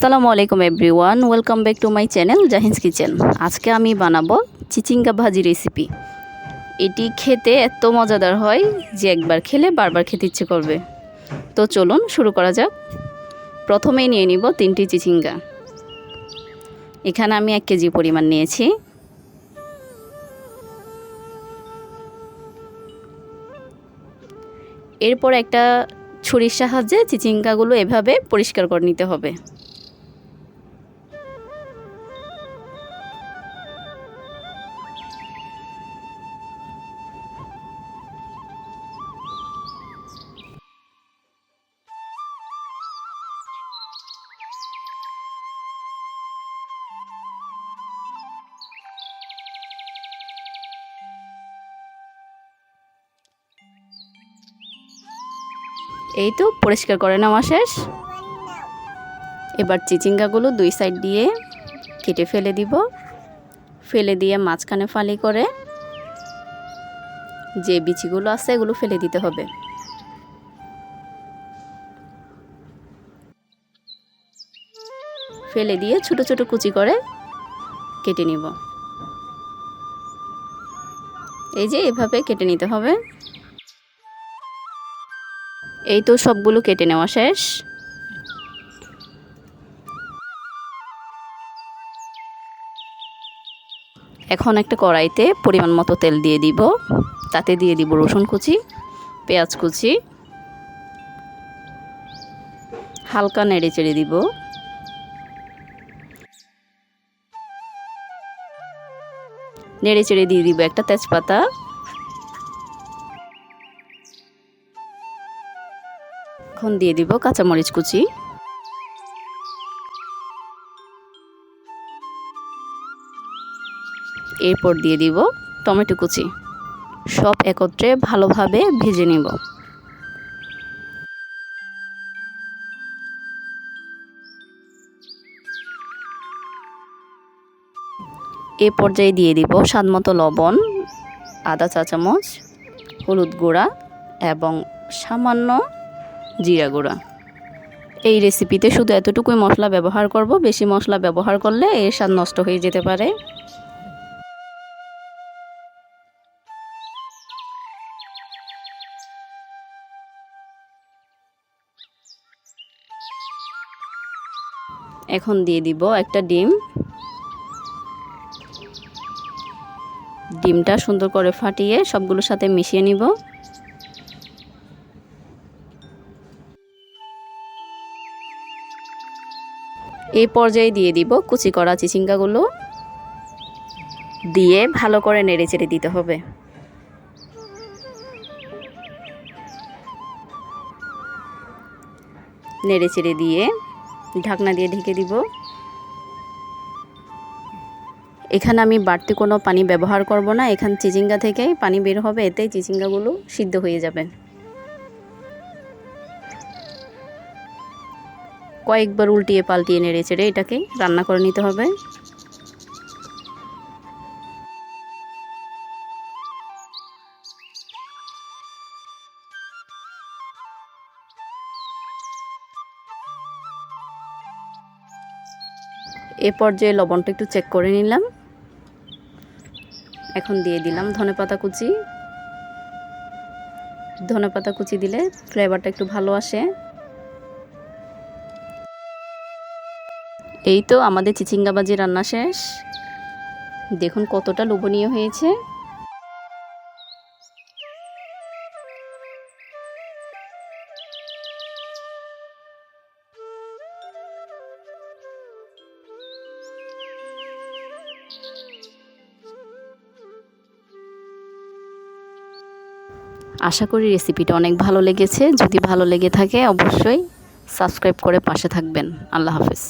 আসসালামু আলাইকুম everyone, welcome back to my channel Jahin's kitchen. আজকে আমি বানাবো চিচিঙ্গা ভাজি রেসিপি। এটি খেতে এত মজাদার হয় যে একবার খেলে বারবার খেতে ইচ্ছে করবে। তো চলুন শুরু করা যাক। প্রথমেই নিয়ে নিব 3টি চিচিঙ্গা। এখানে আমি 1 কেজি পরিমাণ নিয়েছি। এরপর একটা ছুরির সাহায্যে চিচিঙ্গাগুলো এভাবে পরিষ্কার করে নিতে হবে। এই তো পরিষ্কার করে নেওয়া শেষ। এবার চিচিঙ্গাগুলো 2 সাইড দিয়ে কেটে ফেলে দিব। ফেলে দিয়ে মাঝখানে ফালি করে যে বিচিগুলো আছে এগুলো ফেলে দিতে হবে। ফেলে দিয়ে ছোট ছোট কুচি করে কেটে নিব। এই যে এভাবে কেটে নিতে হবে। এই তো সবগুলো কেটে নেওয়া শেষ। এখন একটা কড়াইতে পরিমাণ মতো তেল দিয়ে দিব। তাতে দিয়ে দিব রসুন কুচি, পেঁয়াজ কুচি, হালকা নেড়ে চেড়ে দিব। নেড়ে চেড়ে দিয়ে দিব একটা তেজপাতা। এখন দিয়ে দিব কাঁচামরিচ কুচি। এরপর দিয়ে দিব টমেটো কুচি। সব একত্রে ভালোভাবে ভেজে নিব। এই পর্যায়ে দিয়ে দিব স্বাদমতো লবণ, আদা চা চামচ, হলুদ গুঁড়া এবং সামান্য জিরা গুঁড়া। এই রেসিপিতে শুধু এতটুকুই মশলা ব্যবহার করব, বেশি মশলা ব্যবহার করলে এর স্বাদ নষ্ট হয়ে যেতে পারে। এখন দিয়ে দিব একটা ডিম। ডিমটা সুন্দর করে ফাটিয়ে সবগুলোর সাথে মিশিয়ে নিব। এই পর্যায়ে দিয়ে দিব কুচি করা চিচিঙ্গাগুলো। দিয়ে ভালো করে নেড়ে চেড়ে দিতে হবে। নেড়ে চেড়ে দিয়ে ঢাকনা দিয়ে ঢেকে দিব। এখানে আমি বাড়তি কোনো পানি ব্যবহার করব না। এখানে চিচিঙ্গা থেকে পানি বের হবে, এতেই চিচিঙ্গাগুলো সিদ্ধ হয়ে যাবে। কয়েকবার উল্টিয়ে পাল্টিয়ে নেড়ে চেড়ে এটাকে রান্না করে নিতে হবে। এ পর্যায়ে লবণটা একটু চেক করে নিলাম। এখন দিয়ে দিলাম ধনেপাতা কুচি। ধনেপাতা কুচি দিলে ফ্লেভারটা একটু ভালো আসে। এই তো আমাদের চিচিঙ্গা ভাজি রান্না শেষ। দেখুন কতটা লোভনীয় হয়েছে। আশা করি রেসিপিটা অনেক ভালো লেগেছে। যদি ভালো লেগে থাকে অবশ্যই সাবস্ক্রাইব করে পাশে থাকবেন। আল্লাহ হাফেজ।